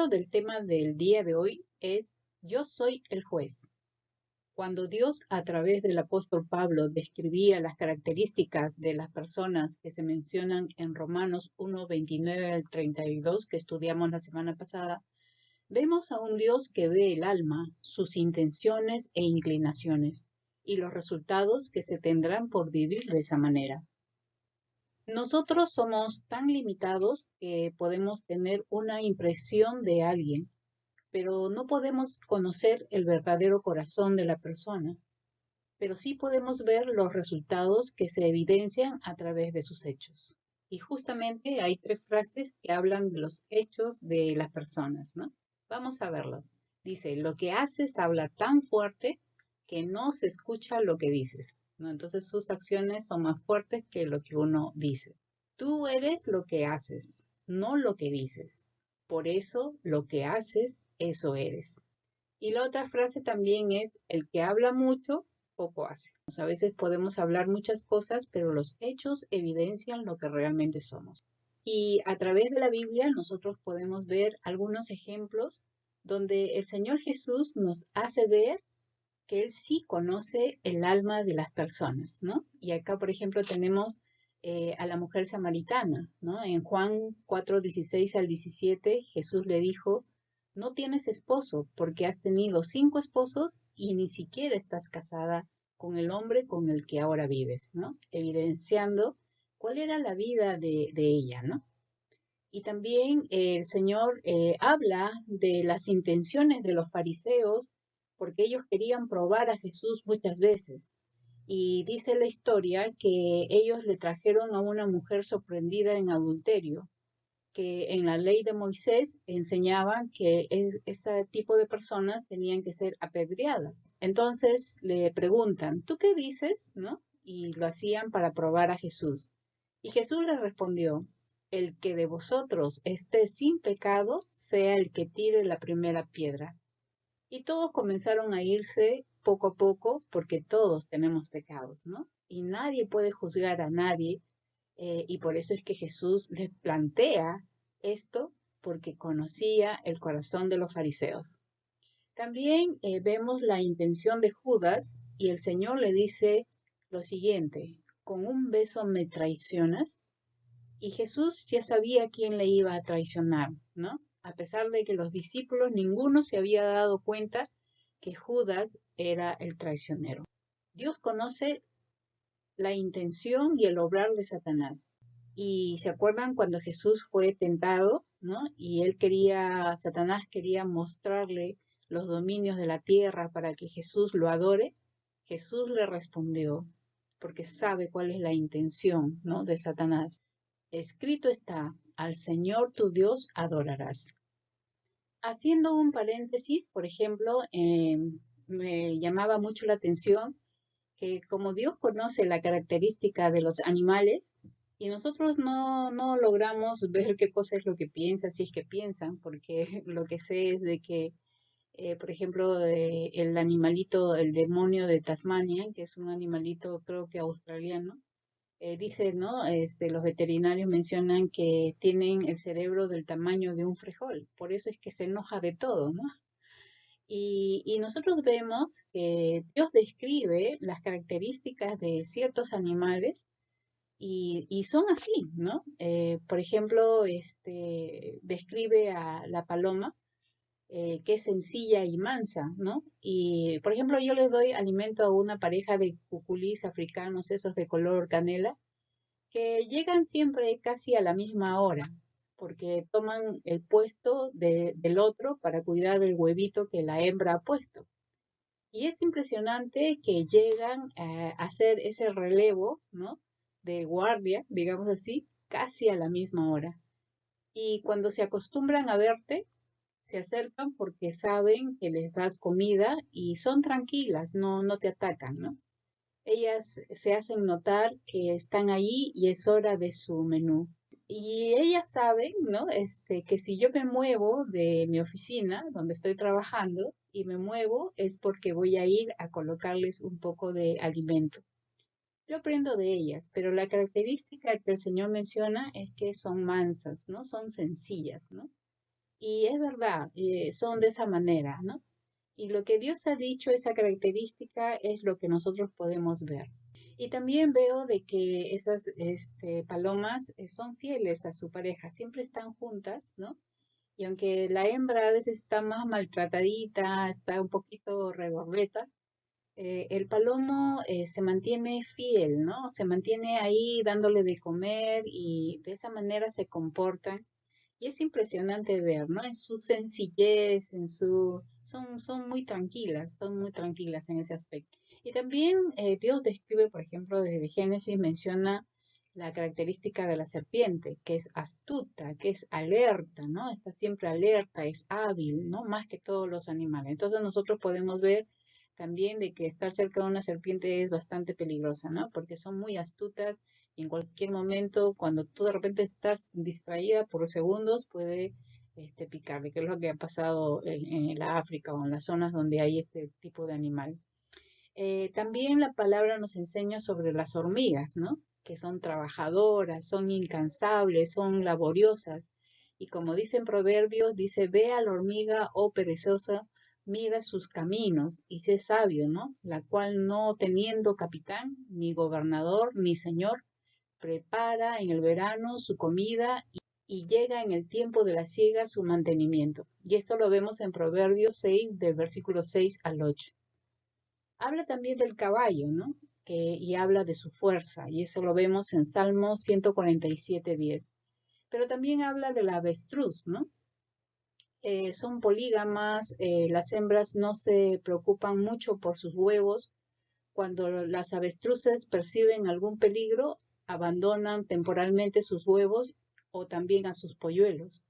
título del tema del día de hoy es Yo soy el juez. Cuando Dios, a través del apóstol Pablo, describía las características de las personas que se mencionan en Romanos 1, 29 al 32, que estudiamos la semana pasada, vemos a un Dios que ve el alma, sus intenciones e inclinaciones, y los resultados que se tendrán por vivir de esa manera. Nosotros somos tan limitados que podemos tener una impresión de alguien, pero no podemos conocer el verdadero corazón de la persona, pero sí podemos ver los resultados que se evidencian a través de sus hechos. Y justamente hay tres frases que hablan de los hechos de las personas, ¿no? Vamos a verlas. Dice, lo que haces habla tan fuerte que no se escucha lo que dices, ¿no? Entonces sus acciones son más fuertes que lo que uno dice. Tú eres lo que haces, no lo que dices. Por eso lo que haces, eso eres. Y la otra frase también es, el que habla mucho, poco hace. A veces podemos hablar muchas cosas, pero los hechos evidencian lo que realmente somos. Y a través de la Biblia nosotros podemos ver algunos ejemplos donde el Señor Jesús nos hace ver que Él sí conoce el alma de las personas, ¿no? Y acá, por ejemplo, tenemos a la mujer samaritana, ¿no? En Juan 4, 16 al 17, Jesús le dijo, no tienes esposo porque has tenido 5 esposos y ni siquiera estás casada con el hombre con el que ahora vives, ¿no? Evidenciando cuál era la vida de ella, ¿no? Y también el Señor habla de las intenciones de los fariseos porque ellos querían probar a Jesús muchas veces. Y dice la historia que ellos le trajeron a una mujer sorprendida en adulterio, que en la ley de Moisés enseñaban que ese tipo de personas tenían que ser apedreadas. Entonces le preguntan, ¿tú qué dices? ¿No? Y lo hacían para probar a Jesús. Y Jesús les respondió, el que de vosotros esté sin pecado, sea el que tire la primera piedra. Y todos comenzaron a irse poco a poco porque todos tenemos pecados, ¿no? Y nadie puede juzgar a nadie y por eso es que Jesús les plantea esto porque conocía el corazón de los fariseos. También vemos la intención de Judas y el Señor le dice lo siguiente, con un beso me traicionas. Y Jesús ya sabía quién le iba a traicionar, ¿no? A pesar de que los discípulos, ninguno se había dado cuenta que Judas era el traicionero. Dios conoce la intención y el obrar de Satanás. Y se acuerdan cuando Jesús fue tentado, ¿no? Y Satanás quería mostrarle los dominios de la tierra para que Jesús lo adore. Jesús le respondió, porque sabe cuál es la intención, ¿no? De Satanás. Escrito está, al Señor tu Dios adorarás. Haciendo un paréntesis, por ejemplo, me llamaba mucho la atención que como Dios conoce la característica de los animales y nosotros no logramos ver qué cosa es lo que piensa, si es que piensan, porque lo que sé es de que, por ejemplo, el animalito, el demonio de Tasmania, que es un animalito creo que australiano, dice, ¿no? Los veterinarios mencionan que tienen el cerebro del tamaño de un frijol, por eso es que se enoja de todo, ¿no? Y nosotros vemos que Dios describe las características de ciertos animales y son así, ¿no? Por ejemplo, describe a la paloma, que es sencilla y mansa, ¿no? Y, por ejemplo, yo le doy alimento a una pareja de cuculís africanos, esos de color canela, que llegan siempre casi a la misma hora, porque toman el puesto del otro para cuidar el huevito que la hembra ha puesto. Y es impresionante que llegan a hacer ese relevo, ¿no? De guardia, digamos así, casi a la misma hora. Y cuando se acostumbran a verte, se acercan porque saben que les das comida y son tranquilas, no te atacan, ¿no? Ellas se hacen notar que están ahí y es hora de su menú. Y ellas saben, ¿no? Que si yo me muevo de mi oficina donde estoy trabajando y me muevo es porque voy a ir a colocarles un poco de alimento. Yo aprendo de ellas, pero la característica que el Señor menciona es que son mansas, ¿no? Son sencillas, ¿no? Y es verdad, son de esa manera, ¿no? Y lo que Dios ha dicho, esa característica, es lo que nosotros podemos ver. Y también veo de que esas palomas son fieles a su pareja, siempre están juntas, ¿no? Y aunque la hembra a veces está más maltratadita, está un poquito regordeta, el palomo se mantiene fiel, ¿no? Se mantiene ahí dándole de comer y de esa manera se comportan. Y es impresionante ver, ¿no? En su sencillez, son muy tranquilas en ese aspecto. Y también Dios describe, por ejemplo, desde Génesis menciona la característica de la serpiente, que es astuta, que es alerta, ¿no? Está siempre alerta, es hábil, ¿no? Más que todos los animales. Entonces nosotros podemos ver también de que estar cerca de una serpiente es bastante peligrosa, ¿no? Porque son muy astutas y en cualquier momento, cuando tú de repente estás distraída por segundos, puede picarle, que es lo que ha pasado en la África o en las zonas donde hay este tipo de animal. También la palabra nos enseña sobre las hormigas, ¿no? Que son trabajadoras, son incansables, son laboriosas. Y como dicen proverbios, dice, ve a la hormiga, oh perezosa, mira sus caminos y sé sabio, ¿no? La cual no teniendo capitán, ni gobernador, ni señor, prepara en el verano su comida y llega en el tiempo de la siega su mantenimiento. Y esto lo vemos en Proverbios 6, del versículo 6 al 8. Habla también del caballo, ¿no? Y habla de su fuerza, y eso lo vemos en Salmo 147:10. Pero también habla de la avestruz, ¿no? Son polígamas, las hembras no se preocupan mucho por sus huevos. Cuando las avestruces perciben algún peligro, abandonan temporalmente sus huevos o también a sus polluelos.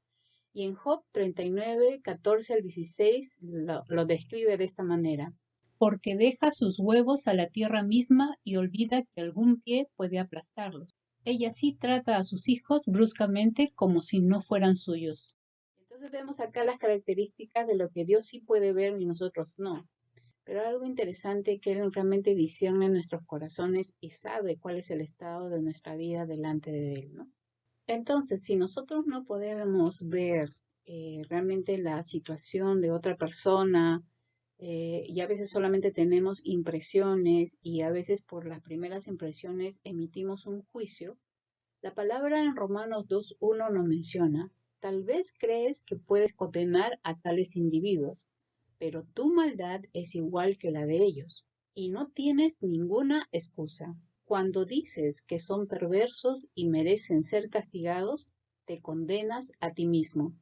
Y en Job 39, 14 al 16 lo describe de esta manera. Porque deja sus huevos a la tierra misma y olvida que algún pie puede aplastarlos. Ella sí trata a sus hijos bruscamente como si no fueran suyos. Entonces vemos acá las características de lo que Dios sí puede ver y nosotros no. Pero algo interesante que Él realmente discierne nuestros corazones y sabe cuál es el estado de nuestra vida delante de Él, ¿no? Entonces, si nosotros no podemos ver realmente la situación de otra persona y a veces solamente tenemos impresiones y a veces por las primeras impresiones emitimos un juicio, la palabra en Romanos 2:1 nos menciona, tal vez crees que puedes condenar a tales individuos, pero tu maldad es igual que la de ellos y no tienes ninguna excusa. Cuando dices que son perversos y merecen ser castigados, te condenas a ti mismo,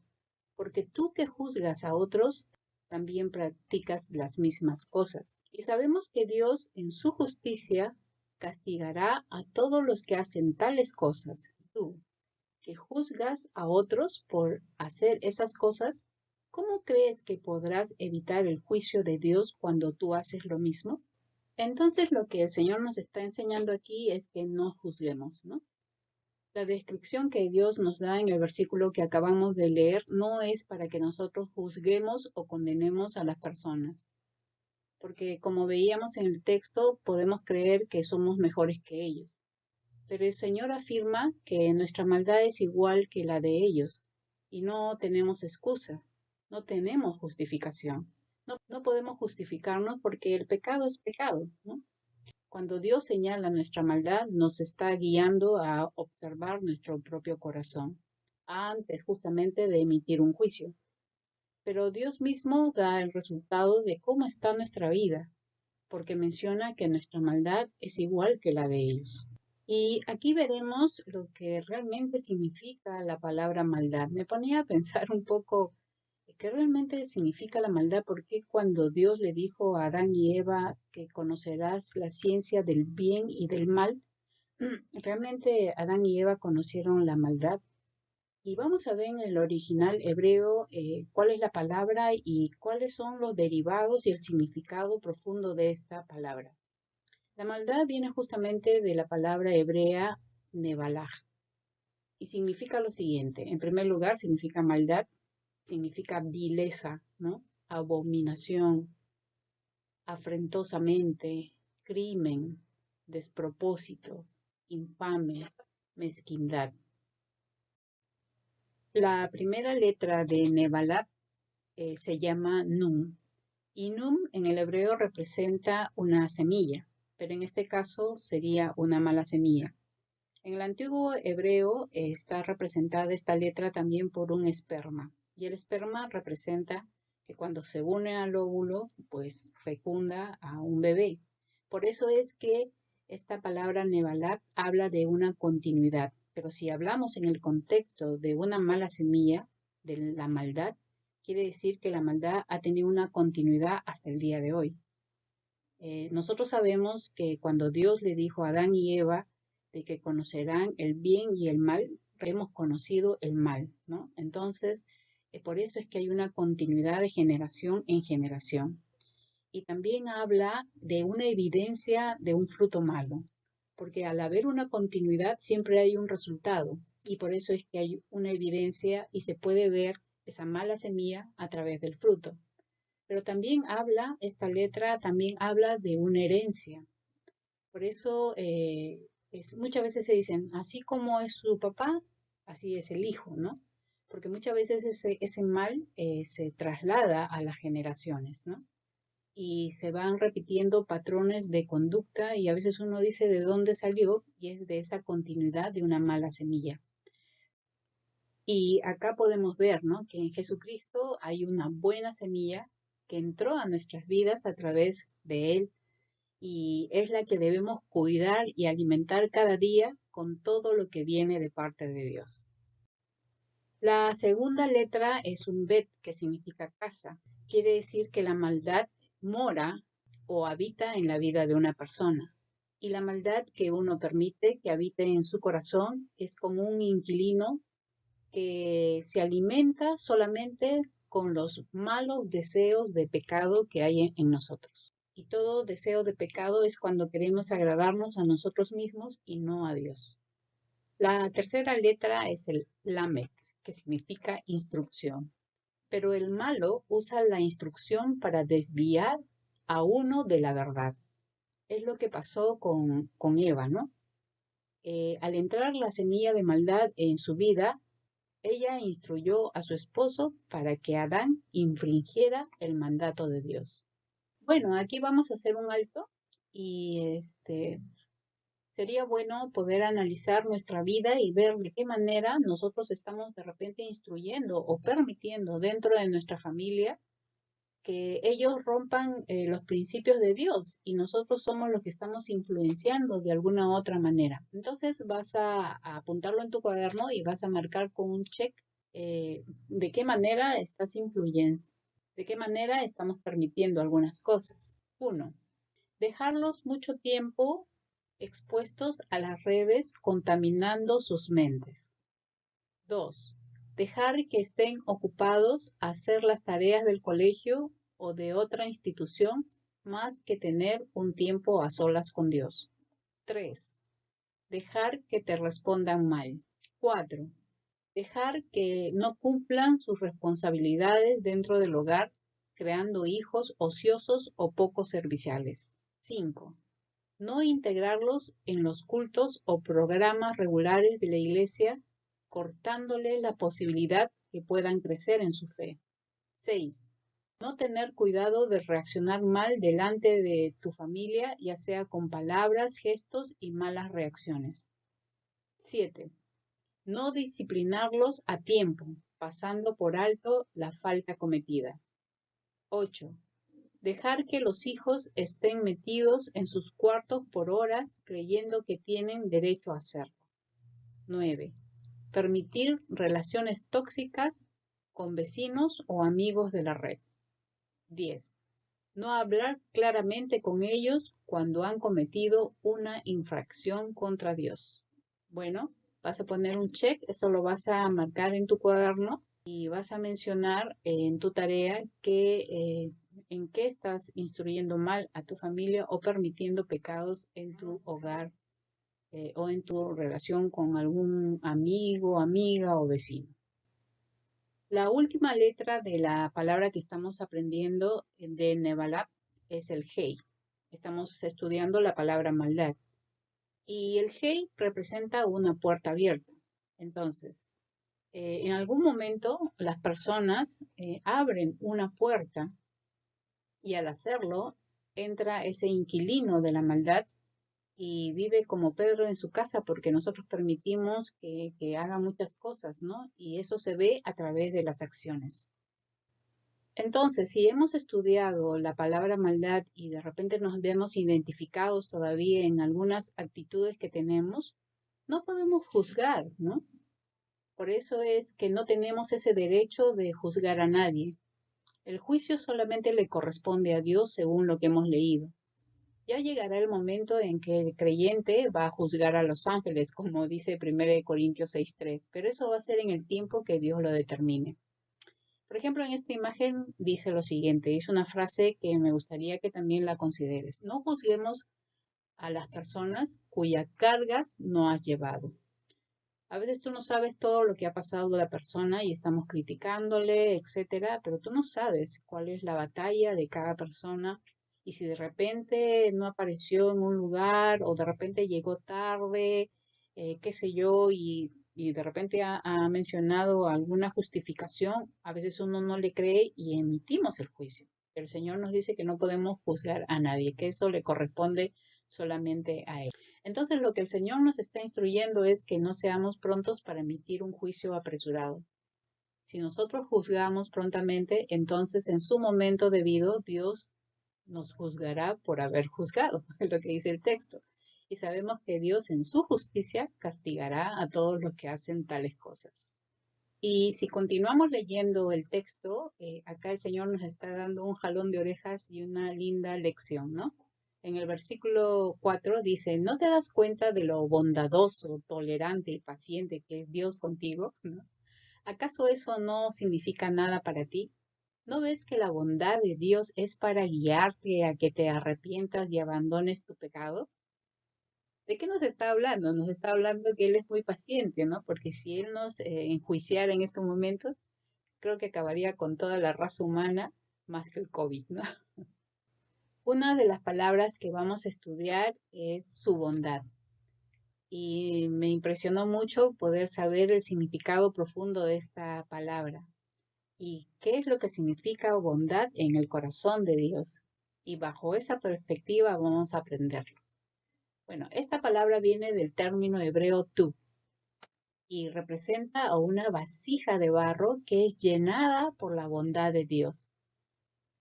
porque tú que juzgas a otros, también practicas las mismas cosas. Y sabemos que Dios, en su justicia, castigará a todos los que hacen tales cosas. Tú, que juzgas a otros por hacer esas cosas, ¿cómo crees que podrás evitar el juicio de Dios cuando tú haces lo mismo? Entonces lo que el Señor nos está enseñando aquí es que no juzguemos, ¿no? La descripción que Dios nos da en el versículo que acabamos de leer no es para que nosotros juzguemos o condenemos a las personas, porque como veíamos en el texto, podemos creer que somos mejores que ellos. Pero el Señor afirma que nuestra maldad es igual que la de ellos y no tenemos excusa, no tenemos justificación. No podemos justificarnos porque el pecado es pecado, ¿no? Cuando Dios señala nuestra maldad, nos está guiando a observar nuestro propio corazón antes justamente de emitir un juicio. Pero Dios mismo da el resultado de cómo está nuestra vida, porque menciona que nuestra maldad es igual que la de ellos. Y aquí veremos lo que realmente significa la palabra maldad. Me ponía a pensar un poco qué realmente significa la maldad, porque cuando Dios le dijo a Adán y Eva que conocerás la ciencia del bien y del mal, realmente Adán y Eva conocieron la maldad. Y vamos a ver en el original hebreo cuál es la palabra y cuáles son los derivados y el significado profundo de esta palabra. La maldad viene justamente de la palabra hebrea nebalaj y significa lo siguiente. En primer lugar, significa maldad, significa vileza, ¿no? Abominación, afrentosamente, crimen, despropósito, infame, mezquindad. La primera letra de Nebalab se llama Nun, y Nun en el hebreo representa una semilla, pero en este caso sería una mala semilla. En el antiguo hebreo está representada esta letra también por un esperma, y el esperma representa que cuando se une al óvulo, pues fecunda a un bebé. Por eso es que esta palabra Nebalab habla de una continuidad, pero si hablamos en el contexto de una mala semilla, de la maldad, quiere decir que la maldad ha tenido una continuidad hasta el día de hoy. Nosotros sabemos que cuando Dios le dijo a Adán y Eva de que conocerán el bien y el mal, hemos conocido el mal, ¿no? Entonces, por eso es que hay una continuidad de generación en generación. Y también habla de una evidencia de un fruto malo, porque al haber una continuidad siempre hay un resultado, y por eso es que hay una evidencia y se puede ver esa mala semilla a través del fruto. Pero también esta letra también habla de una herencia. Por eso muchas veces se dicen, así como es su papá, así es el hijo, ¿no? Porque muchas veces ese mal se traslada a las generaciones, ¿no? Y se van repitiendo patrones de conducta y a veces uno dice de dónde salió y es de esa continuidad de una mala semilla. Y acá podemos ver, ¿no? Que en Jesucristo hay una buena semilla que entró a nuestras vidas a través de Él y es la que debemos cuidar y alimentar cada día con todo lo que viene de parte de Dios. La segunda letra es un bet, que significa casa. Quiere decir que la maldad mora o habita en la vida de una persona. Y la maldad que uno permite que habite en su corazón es como un inquilino que se alimenta solamente con los malos deseos de pecado que hay en nosotros. Y todo deseo de pecado es cuando queremos agradarnos a nosotros mismos y no a Dios. La tercera letra es el Lamet, que significa instrucción. Pero el malo usa la instrucción para desviar a uno de la verdad. Es lo que pasó con Eva, ¿no? Al entrar la semilla de maldad en su vida, ella instruyó a su esposo para que Adán infringiera el mandato de Dios. Bueno, aquí vamos a hacer un alto y sería bueno poder analizar nuestra vida y ver de qué manera nosotros estamos de repente instruyendo o permitiendo dentro de nuestra familia que ellos rompan los principios de Dios y nosotros somos los que estamos influenciando de alguna otra manera. Entonces vas a apuntarlo en tu cuaderno y vas a marcar con un check de qué manera estás influyendo, de qué manera estamos permitiendo algunas cosas. Uno, dejarlos mucho tiempo expuestos a las redes contaminando sus mentes. Dos, dejar que estén ocupados a hacer las tareas del colegio o de otra institución más que tener un tiempo a solas con Dios. Tres, dejar que te respondan mal. Cuatro, dejar que no cumplan sus responsabilidades dentro del hogar, creando hijos ociosos o poco serviciales. 5. No integrarlos en los cultos o programas regulares de la iglesia, cortándole la posibilidad que puedan crecer en su fe. 6. No tener cuidado de reaccionar mal delante de tu familia, ya sea con palabras, gestos y malas reacciones. 7. No disciplinarlos a tiempo, pasando por alto la falta cometida. 8. Dejar que los hijos estén metidos en sus cuartos por horas creyendo que tienen derecho a hacerlo. 9. Permitir relaciones tóxicas con vecinos o amigos de la red. 10. No hablar claramente con ellos cuando han cometido una infracción contra Dios. Bueno, vas a poner un check, eso lo vas a marcar en tu cuaderno y vas a mencionar en tu tarea que en qué estás instruyendo mal a tu familia o permitiendo pecados en tu hogar o en tu relación con algún amigo, amiga o vecino. La última letra de la palabra que estamos aprendiendo de Nebalab es el Hei. Estamos estudiando la palabra maldad. Y el Hei representa una puerta abierta. Entonces, En algún momento las personas abren una puerta y al hacerlo entra ese inquilino de la maldad y vive como Pedro en su casa porque nosotros permitimos que haga muchas cosas, ¿no? Y eso se ve a través de las acciones. Entonces, si hemos estudiado la palabra maldad y de repente nos vemos identificados todavía en algunas actitudes que tenemos, no podemos juzgar, ¿no? Por eso es que no tenemos ese derecho de juzgar a nadie. El juicio solamente le corresponde a Dios según lo que hemos leído. Ya llegará el momento en que el creyente va a juzgar a los ángeles, como dice 1 Corintios 6:3, pero eso va a ser en el tiempo que Dios lo determine. Por ejemplo, en esta imagen dice lo siguiente, es una frase que me gustaría que también la consideres. No juzguemos a las personas cuyas cargas no has llevado. A veces tú no sabes todo lo que ha pasado la persona y estamos criticándole, etcétera, pero tú no sabes cuál es la batalla de cada persona y si de repente no apareció en un lugar o de repente llegó tarde, qué sé yo, y de repente ha mencionado alguna justificación, a veces uno no le cree y emitimos el juicio. El Señor nos dice que no podemos juzgar a nadie, que eso le corresponde solamente a Él. Entonces lo que el Señor nos está instruyendo es que no seamos prontos para emitir un juicio apresurado. Si nosotros juzgamos prontamente, entonces en su momento debido Dios nos juzgará por haber juzgado, es lo que dice el texto. Y sabemos que Dios en su justicia castigará a todos los que hacen tales cosas. Y si continuamos leyendo el texto, acá el Señor nos está dando un jalón de orejas y una linda lección, ¿no? En el versículo 4 dice, ¿no te das cuenta de lo bondadoso, tolerante y paciente que es Dios contigo? ¿No? ¿Acaso eso no significa nada para ti? ¿No ves que la bondad de Dios es para guiarte a que te arrepientas y abandones tu pecado? ¿De qué nos está hablando? Nos está hablando que Él es muy paciente, ¿no? Porque si Él nos enjuiciara en estos momentos, creo que acabaría con toda la raza humana más que el COVID, ¿no? Una de las palabras que vamos a estudiar es su bondad. Y me impresionó mucho poder saber el significado profundo de esta palabra. ¿Y qué es lo que significa bondad en el corazón de Dios? Y bajo esa perspectiva vamos a aprenderlo. Bueno, esta palabra viene del término hebreo tú y representa a una vasija de barro que es llenada por la bondad de Dios.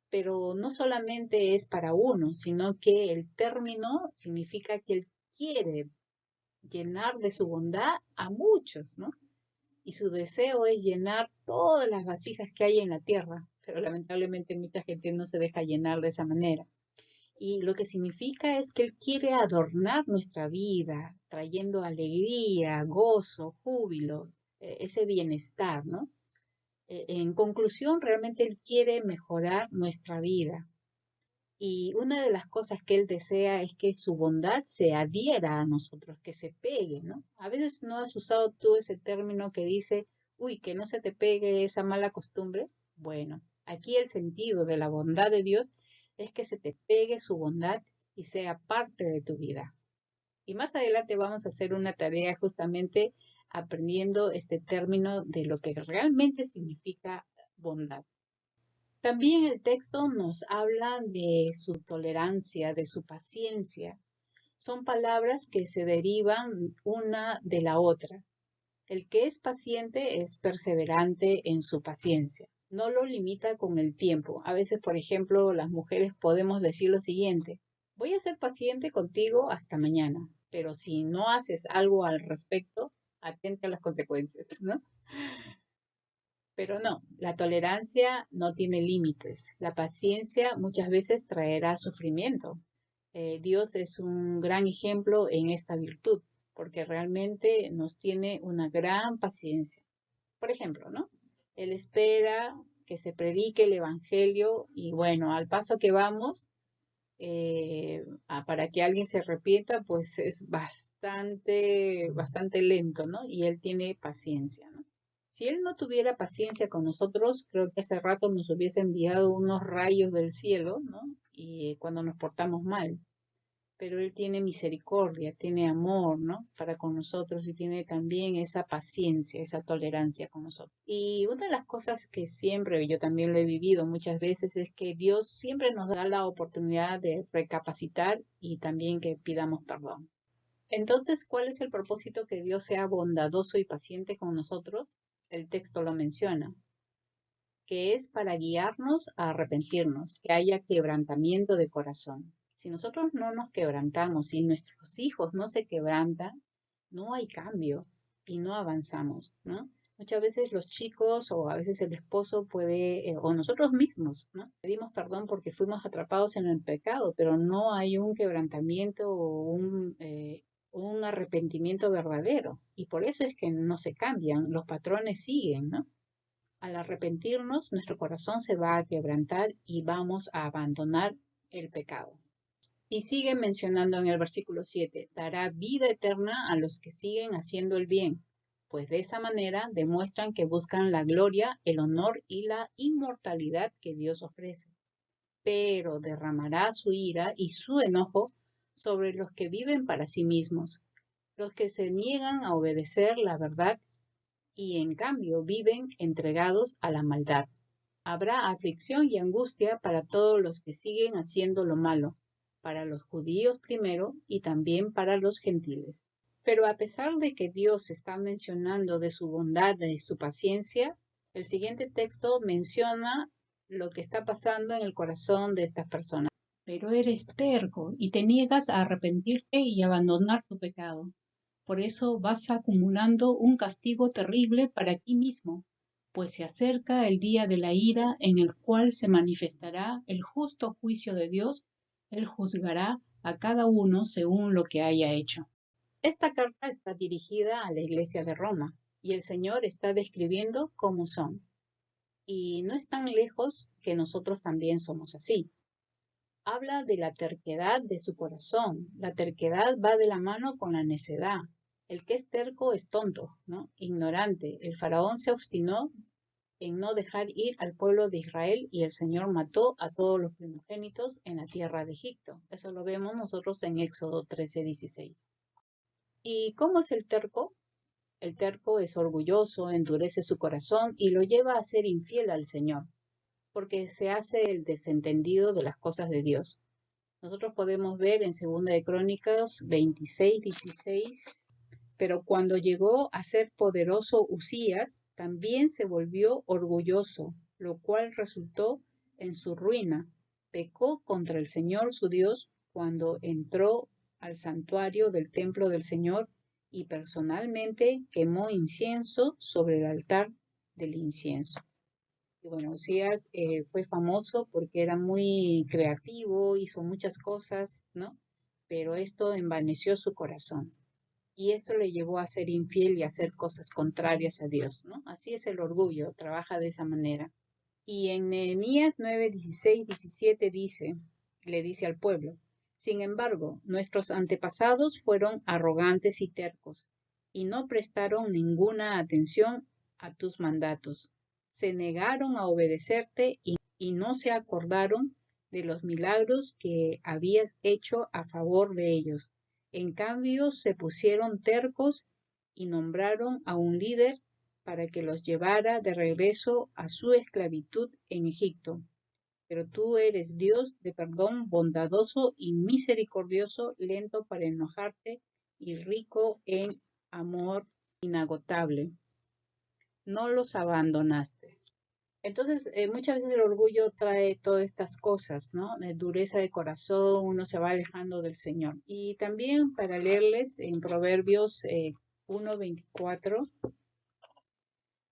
Pero no solamente es para uno, sino que el término significa que Él quiere llenar de su bondad a muchos, ¿no? Y su deseo es llenar todas las vasijas que hay en la tierra, pero lamentablemente mucha gente no se deja llenar de esa manera. Y lo que significa es que Él quiere adornar nuestra vida, trayendo alegría, gozo, júbilo, ese bienestar, ¿no? En conclusión, realmente Él quiere mejorar nuestra vida. Y una de las cosas que Él desea es que su bondad se adhiera a nosotros, que se pegue, ¿no? A veces no has usado tú ese término que dice, uy, que no se te pegue esa mala costumbre. Bueno, aquí el sentido de la bondad de Dios es que se te pegue su bondad y sea parte de tu vida. Y más adelante vamos a hacer una tarea justamente aprendiendo este término de lo que realmente significa bondad. También el texto nos habla de su tolerancia, de su paciencia. Son palabras que se derivan una de la otra. El que es paciente es perseverante en su paciencia. No lo limita con el tiempo. A veces, por ejemplo, las mujeres podemos decir lo siguiente, voy a ser paciente contigo hasta mañana, pero si no haces algo al respecto, atente a las consecuencias, ¿no? Pero no, la tolerancia no tiene límites. La paciencia muchas veces traerá sufrimiento. Dios es un gran ejemplo en esta virtud, porque realmente nos tiene una gran paciencia. Por ejemplo, ¿no? Él espera que se predique el Evangelio y bueno, al paso que vamos, para que alguien se arrepienta, pues es bastante lento, ¿no? Y Él tiene paciencia, ¿no? Si Él no tuviera paciencia con nosotros, creo que hace rato nos hubiese enviado unos rayos del cielo, ¿no? Y cuando nos portamos mal. pero Él tiene misericordia, tiene amor, ¿no? Para con nosotros y tiene también esa paciencia, esa tolerancia con nosotros. Y una de las cosas que siempre, yo también lo he vivido muchas veces, es que Dios siempre nos da la oportunidad de recapacitar y también que pidamos perdón. Entonces, ¿cuál es el propósito que Dios sea bondadoso y paciente con nosotros? El texto lo menciona, que es para guiarnos a arrepentirnos, que haya quebrantamiento de corazón. Si nosotros no nos quebrantamos, si nuestros hijos no se quebrantan, no hay cambio y no avanzamos, ¿no? Muchas veces los chicos o a veces el esposo puede, o nosotros mismos, ¿no? Pedimos perdón porque fuimos atrapados en el pecado, pero no hay un quebrantamiento o un arrepentimiento verdadero. Y por eso es que no se cambian, los patrones siguen, ¿no? Al arrepentirnos, nuestro corazón se va a quebrantar y vamos a abandonar el pecado. Y sigue mencionando en el versículo 7, dará vida eterna a los que siguen haciendo el bien, pues de esa manera demuestran que buscan la gloria, el honor y la inmortalidad que Dios ofrece. Pero derramará su ira y su enojo sobre los que viven para sí mismos, los que se niegan a obedecer la verdad y en cambio viven entregados a la maldad. Habrá aflicción y angustia para todos los que siguen haciendo lo malo, para los judíos primero y también para los gentiles. Pero a pesar de que Dios está mencionando de su bondad y su paciencia, el siguiente texto menciona lo que está pasando en el corazón de estas personas. Pero eres terco y te niegas a arrepentirte y abandonar tu pecado. Por eso vas acumulando un castigo terrible para ti mismo, pues se acerca el día de la ira en el cual se manifestará el justo juicio de Dios. Él juzgará a cada uno según lo que haya hecho. Esta carta está dirigida a la iglesia de Roma y el Señor está describiendo cómo son. Y no es tan lejos que nosotros también somos así. Habla de la terquedad de su corazón. La terquedad va de la mano con la necedad. El que es terco es tonto, ¿no? Ignorante. El faraón se obstinó en no dejar ir al pueblo de Israel y el Señor mató a todos los primogénitos en la tierra de Egipto. Eso lo vemos nosotros en Éxodo 13:16. ¿Y cómo es el terco? El terco es orgulloso, endurece su corazón y lo lleva a ser infiel al Señor, porque se hace el desentendido de las cosas de Dios. Nosotros podemos ver en 2 de Crónicas 26:16, pero cuando llegó a ser poderoso Usías, también se volvió orgulloso, lo cual resultó en su ruina. Pecó contra el Señor su Dios cuando entró al santuario del templo del Señor y personalmente quemó incienso sobre el altar del incienso. Y bueno, Usías fue famoso porque era muy creativo, hizo muchas cosas, ¿no? Pero esto envaneció su corazón. Y esto le llevó a ser infiel y a hacer cosas contrarias a Dios, ¿no? Así es el orgullo, trabaja de esa manera. Y en Nehemías 9, 16, 17 le dice al pueblo, sin embargo, nuestros antepasados fueron arrogantes y tercos, y no prestaron ninguna atención a tus mandatos. Se negaron a obedecerte y no se acordaron de los milagros que habías hecho a favor de ellos. En cambio, se pusieron tercos y nombraron a un líder para que los llevara de regreso a su esclavitud en Egipto. Pero tú eres Dios de perdón, bondadoso y misericordioso, lento para enojarte y rico en amor inagotable. No los abandonaste. Entonces, muchas veces el orgullo trae todas estas cosas, ¿no? De dureza de corazón, uno se va alejando del Señor. Y también para leerles en Proverbios 1:24,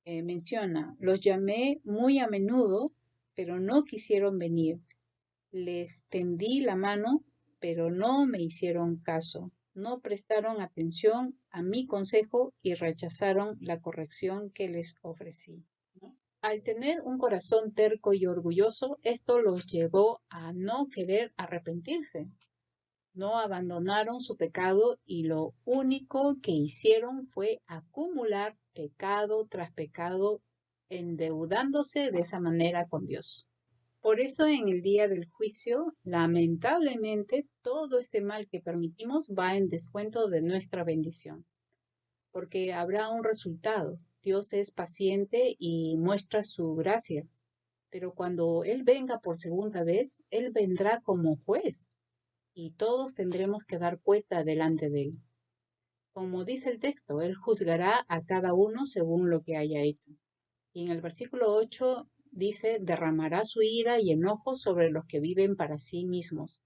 menciona, los llamé muy a menudo, pero no quisieron venir. Les tendí la mano, pero no me hicieron caso. No prestaron atención a mi consejo y rechazaron la corrección que les ofrecí. Al tener un corazón terco y orgulloso, esto los llevó a no querer arrepentirse. No abandonaron su pecado y lo único que hicieron fue acumular pecado tras pecado, endeudándose de esa manera con Dios. Por eso en el día del juicio, lamentablemente, todo este mal que permitimos va en descuento de nuestra bendición, porque habrá un resultado. Dios es paciente y muestra su gracia, pero cuando Él venga por segunda vez, Él vendrá como juez y todos tendremos que dar cuenta delante de Él. Como dice el texto, Él juzgará a cada uno según lo que haya hecho. Y en el versículo 8 dice, derramará su ira y enojo sobre los que viven para sí mismos,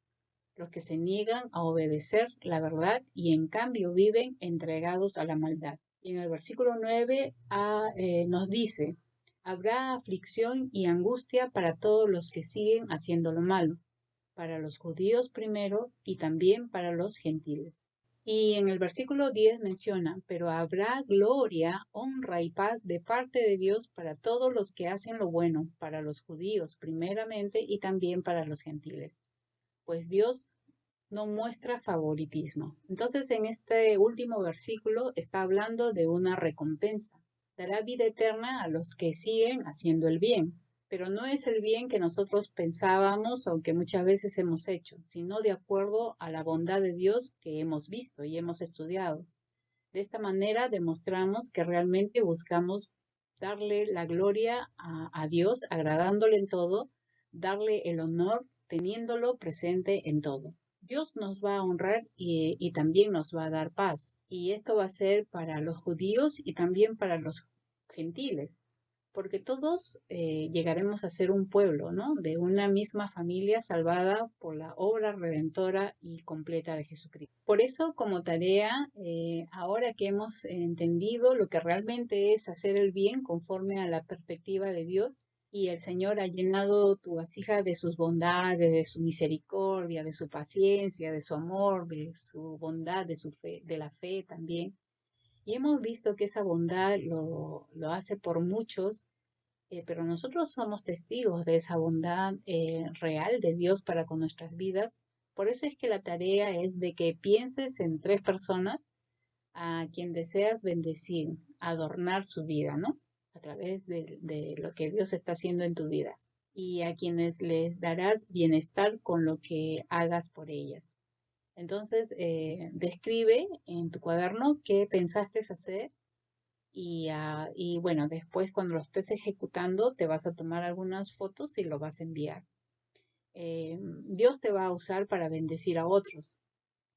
los que se niegan a obedecer la verdad y en cambio viven entregados a la maldad. Y en el versículo 9 nos dice, habrá aflicción y angustia para todos los que siguen haciendo lo malo, para los judíos primero y también para los gentiles. Y en el versículo 10 menciona, pero habrá gloria, honra y paz de parte de Dios para todos los que hacen lo bueno, para los judíos primeramente y también para los gentiles. Pues Dios no muestra favoritismo. Entonces en este último versículo está hablando de una recompensa. Dará vida eterna a los que siguen haciendo el bien. Pero no es el bien que nosotros pensábamos o que muchas veces hemos hecho, sino de acuerdo a la bondad de Dios que hemos visto y hemos estudiado. De esta manera demostramos que realmente buscamos darle la gloria a Dios, agradándole en todo, darle el honor, teniéndolo presente en todo. Dios nos va a honrar y también nos va a dar paz. Y esto va a ser para los judíos y también para los gentiles, porque todos llegaremos a ser un pueblo, ¿no? De una misma familia salvada por la obra redentora y completa de Jesucristo. Por eso, como tarea, ahora que hemos entendido lo que realmente es hacer el bien conforme a la perspectiva de Dios, y el Señor ha llenado tu vasija de sus bondades, de su misericordia, de su paciencia, de su amor, de su bondad, de su fe, de la fe también. Y hemos visto que esa bondad lo hace por muchos, pero nosotros somos testigos de esa bondad real de Dios para con nuestras vidas. Por eso es que la tarea es de que pienses en 3 personas a quien deseas bendecir, adornar su vida, ¿no? A través de lo que Dios está haciendo en tu vida. Y a quienes les darás bienestar con lo que hagas por ellas. Entonces, describe en tu cuaderno qué pensaste hacer y bueno, después cuando lo estés ejecutando te vas a tomar algunas fotos y lo vas a enviar. Dios te va a usar para bendecir a otros,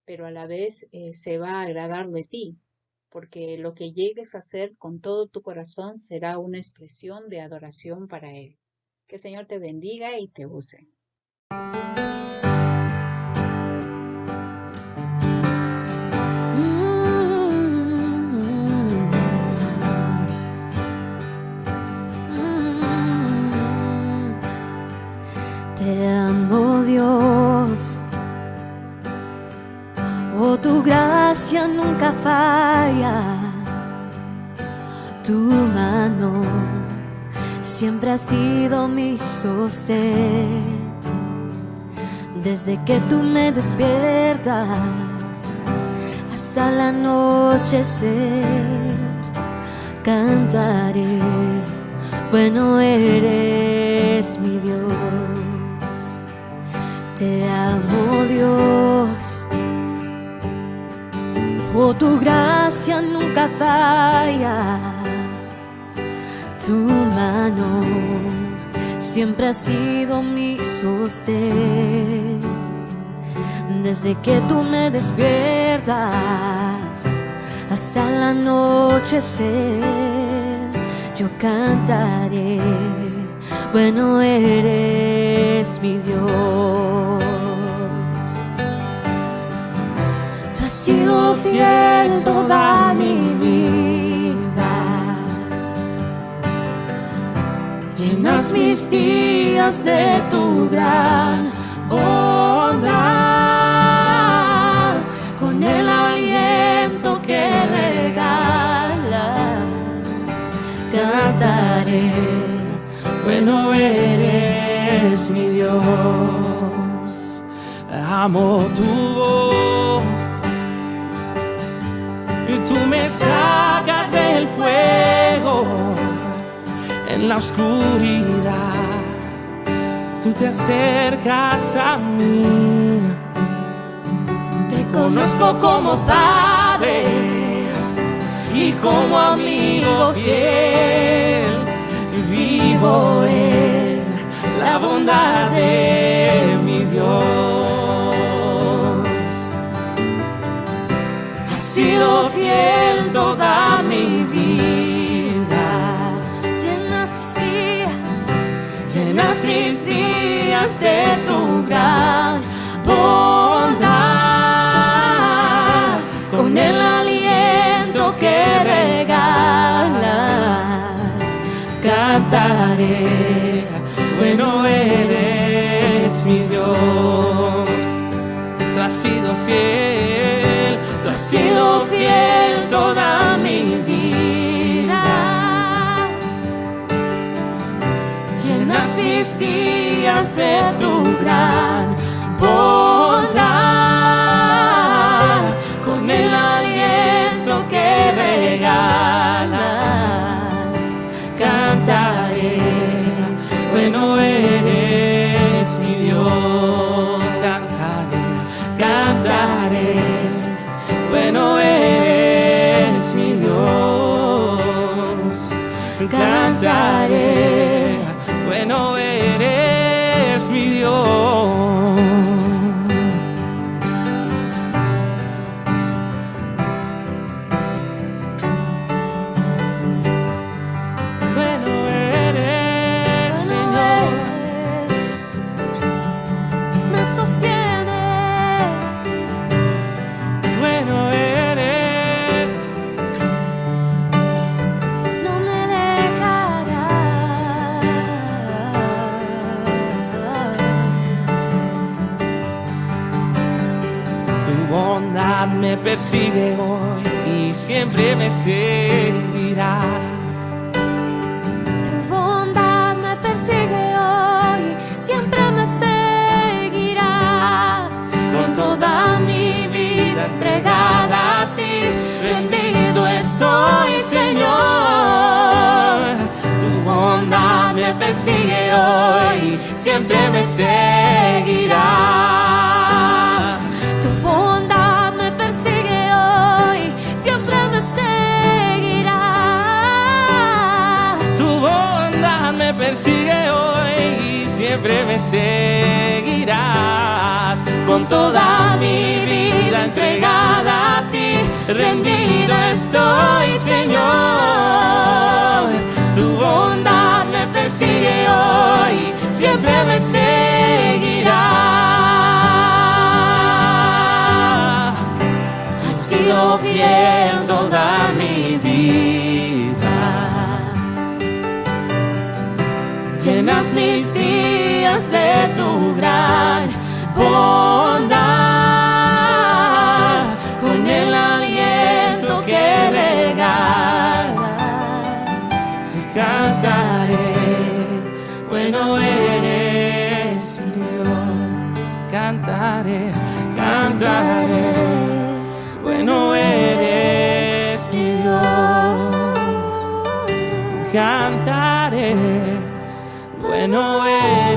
pero a la vez se va a agradar de ti, porque lo que llegues a hacer con todo tu corazón será una expresión de adoración para Él. Que el Señor te bendiga y te use. Te amo, Dios, oh, tu gracia nunca falla, tu mano siempre ha sido mi sostén. Desde que tú me despiertas hasta el anochecer, cantaré, bueno eres mi Dios. Te amo, Dios, oh, tu gracia nunca falla, tu mano siempre ha sido mi sostén. Desde que tú me despiertas hasta el anochecer, yo cantaré, bueno eres mi Dios. Tú has sido fiel toda mi vida, llenas mis días de tu gran bondad, con el aliento que regalas, cantaré, bueno eres mi Dios. Amo tu voz y tú me sacas del fuego en la oscuridad. tú te acercas a mí. Te conozco como Padre y como amigo fiel. Vivo en la bondad de mi Dios. Has sido fiel toda mi vida. Llenas mis días de tu gran bondad. Con el aliento que regalas, cantaré. Bueno eres mi Dios, tú has sido fiel, Tú has sido fiel toda mi vida. Llenas mis días de tu gran bondad. Con el aliento que regalas, cantaré. bueno eres mi Dios, cantaré, cantaré, bueno eres mi Dios, cantaré, bueno eres mi Dios. Me persigue hoy y siempre me seguirá. Tu bondad me persigue hoy, siempre me seguirá. Con toda mi vida entregada a ti, rendido estoy, Señor. Tu bondad me persigue hoy, siempre me seguirá. Persigue hoy y siempre me seguirás. Con toda mi vida entregada a ti, rendido estoy, Señor. Tu bondad me persigue hoy, siempre me seguirá. Has sido fiel toda mi vida. Llenas mis días de tu gran bondad. Con el aliento que regalas, cantaré. Bueno eres mi Dios, cantaré, cantaré. Bueno eres mi Dios, cantaré. Bueno eres